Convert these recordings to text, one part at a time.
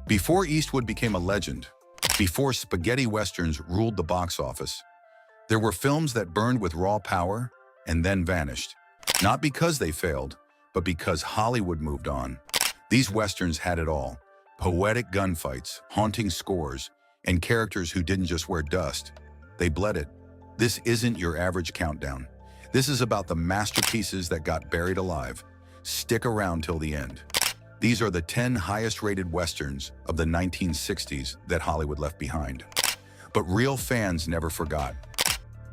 Before Eastwood became a legend, before spaghetti westerns ruled the box office, there were films that burned with raw power and then vanished. Not because they failed, but because Hollywood moved on. These westerns had it all: poetic gunfights, haunting scores, and characters who didn't just wear dust. They bled it. This isn't your average countdown. This is about the masterpieces that got buried alive. Stick around till the end. These are the 10 highest-rated westerns of the 1960s that Hollywood left behind. But real fans never forgot.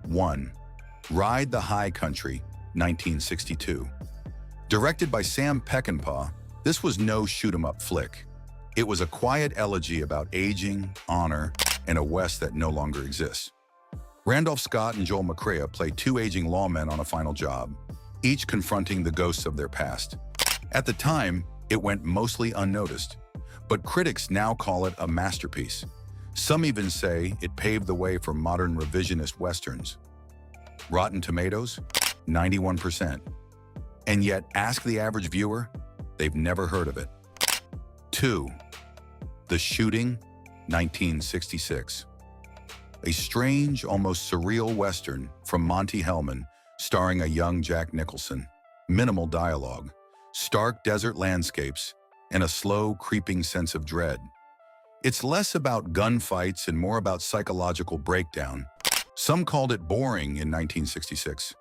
1. Ride the High Country, 1962. Directed by Sam Peckinpah, this was no shoot-'em-up flick. It was a quiet elegy about aging, honor, and a West that no longer exists. Randolph Scott and Joel McCrea play two aging lawmen on a final job, each confronting the ghosts of their past. At the time, it went mostly unnoticed, but critics now call it a masterpiece. Some even say it paved the way for modern revisionist westerns. Rotten Tomatoes, 91%. And yet, ask the average viewer, they've never heard of it. 2. The Shooting, 1966. A strange, almost surreal western from Monte Hellman, starring a young Jack Nicholson. Minimal dialogue, stark desert landscapes, and a slow, creeping sense of dread. It's less about gunfights and more about psychological breakdown. Some called it boring in 1966.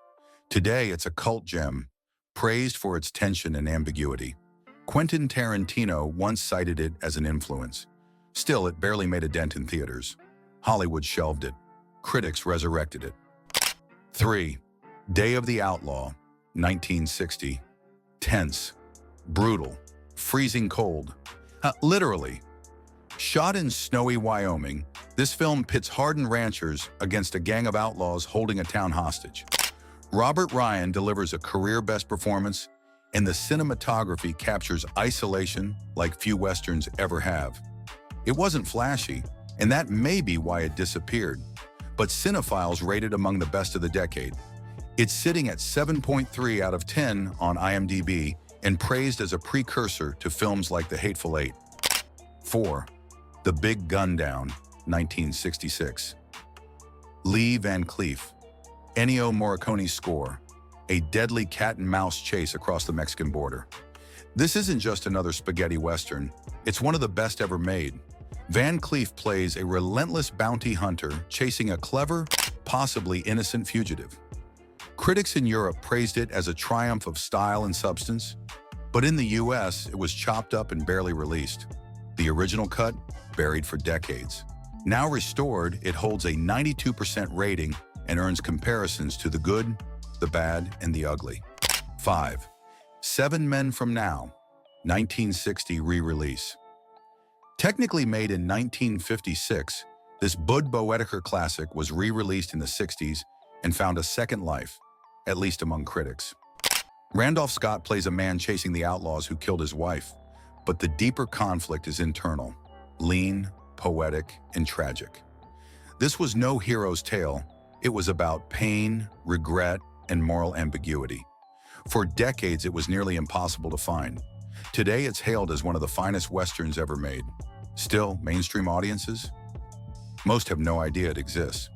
Today, it's a cult gem, praised for its tension and ambiguity. Quentin Tarantino once cited it as an influence. Still, it barely made a dent in theaters. Hollywood shelved it. Critics resurrected it. 3. Day of the Outlaw, 1960. Tense, brutal, freezing cold. Literally. Shot in snowy Wyoming, this film pits hardened ranchers against a gang of outlaws holding a town hostage. Robert Ryan delivers a career-best performance, and the cinematography captures isolation like few westerns ever have. It wasn't flashy, and that may be why it disappeared, but cinephiles rate it among the best of the decade. It's sitting at 7.3 out of 10 on IMDb and praised as a precursor to films like The Hateful Eight. 4. The Big Gundown, 1966. Lee Van Cleef, Ennio Morricone's score, a deadly cat-and-mouse chase across the Mexican border. This isn't just another spaghetti western, it's one of the best ever made. Van Cleef plays a relentless bounty hunter chasing a clever, possibly innocent fugitive. Critics in Europe praised it as a triumph of style and substance, but in the US, it was chopped up and barely released. The original cut, buried for decades. Now restored, it holds a 92% rating and earns comparisons to The Good, The Bad, and The Ugly. 5. 7 Men from Now, 1960 re-release. Technically made in 1956, this Bud Boetticher classic was re-released in the 60s and found a second life, at least among critics. Randolph Scott plays a man chasing the outlaws who killed his wife, but the deeper conflict is internal, lean, poetic, and tragic. This was no hero's tale. It was about pain, regret, and moral ambiguity. For decades, it was nearly impossible to find. Today, it's hailed as one of the finest westerns ever made. Still, mainstream audiences? Most have no idea it exists.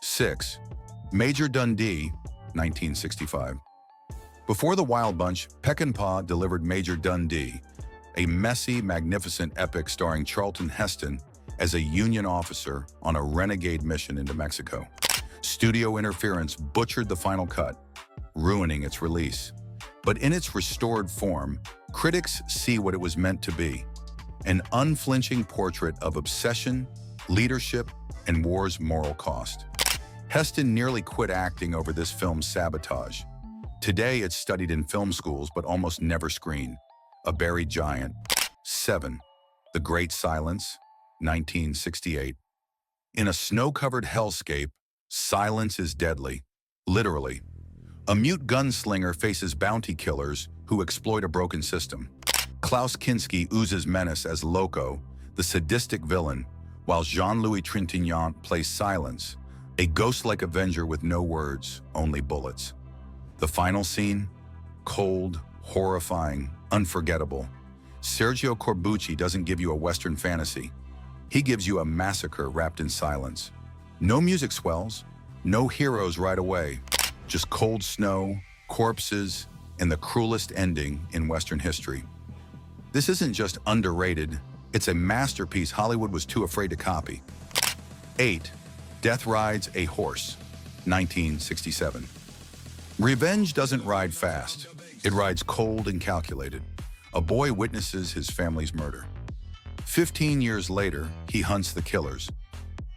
6. Major Dundee, 1965. Before The Wild Bunch, Peckinpah delivered Major Dundee, a messy, magnificent epic starring Charlton Heston as a Union officer on a renegade mission into Mexico. Studio interference butchered the final cut, ruining its release. But in its restored form, critics see what it was meant to be: an unflinching portrait of obsession, leadership, and war's moral cost. Heston nearly quit acting over this film's sabotage. Today, it's studied in film schools but almost never screened. A buried giant. 7. The Great Silence, 1968. In a snow-covered hellscape, silence is deadly. Literally. A mute gunslinger faces bounty killers who exploit a broken system. Klaus Kinski oozes menace as Loco, the sadistic villain, while Jean-Louis Trintignant plays Silence, a ghost-like avenger with no words, only bullets. The final scene? Cold, horrifying, unforgettable. Sergio Corbucci doesn't give you a Western fantasy. He gives you a massacre wrapped in silence. No music swells, no heroes right away, just cold snow, corpses, and the cruelest ending in Western history. This isn't just underrated, it's a masterpiece Hollywood was too afraid to copy. 8. Death Rides a Horse, 1967. Revenge doesn't ride fast. It rides cold and calculated. A boy witnesses his family's murder. 15 years later, he hunts the killers.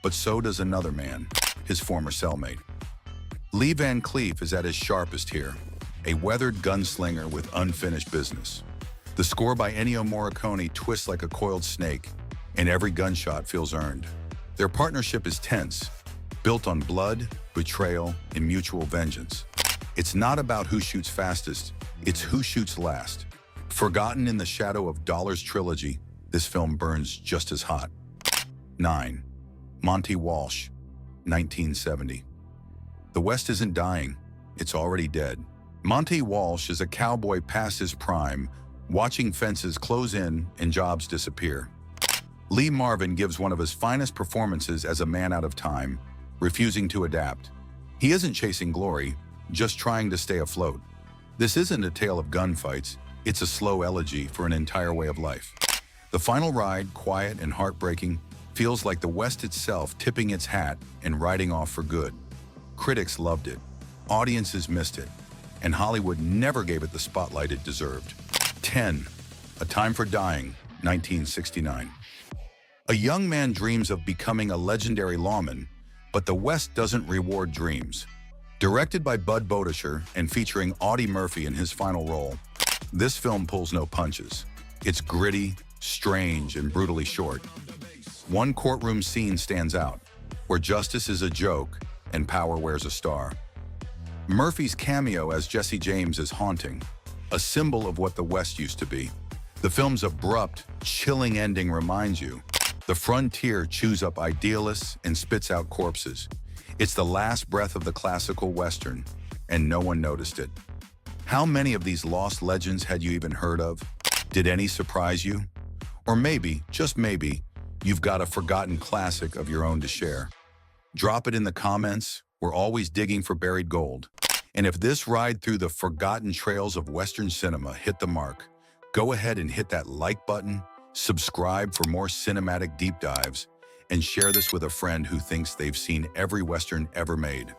But so does another man, his former cellmate. Lee Van Cleef is at his sharpest here, a weathered gunslinger with unfinished business. The score by Ennio Morricone twists like a coiled snake, and every gunshot feels earned. Their partnership is tense, built on blood, betrayal, and mutual vengeance. It's not about who shoots fastest, it's who shoots last. Forgotten in the shadow of Dollar's trilogy, this film burns just as hot. 9. Monty Walsh, 1970. The West isn't dying, it's already dead. Monty Walsh is a cowboy past his prime, watching fences close in and jobs disappear. Lee Marvin gives one of his finest performances as a man out of time, refusing to adapt. He isn't chasing glory, just trying to stay afloat. This isn't a tale of gunfights, it's a slow elegy for an entire way of life. The final ride, quiet and heartbreaking, feels like the West itself tipping its hat and riding off for good. Critics loved it, audiences missed it, and Hollywood never gave it the spotlight it deserved. 10. A Time for Dying, 1969. A young man dreams of becoming a legendary lawman, but the West doesn't reward dreams. Directed by Bud Bodisher and featuring Audie Murphy in his final role, this film pulls no punches. It's gritty, strange, and brutally short. One courtroom scene stands out, where justice is a joke and power wears a star. Murphy's cameo as Jesse James is haunting, a symbol of what the West used to be. The film's abrupt, chilling ending reminds you, the frontier chews up idealists and spits out corpses. It's the last breath of the classical Western, and no one noticed it. How many of these lost legends had you even heard of? Did any surprise you? Or maybe, just maybe, you've got a forgotten classic of your own to share. Drop it in the comments. We're always digging for buried gold. And if this ride through the forgotten trails of Western cinema hit the mark, go ahead and hit that like button, subscribe for more cinematic deep dives, and share this with a friend who thinks they've seen every Western ever made.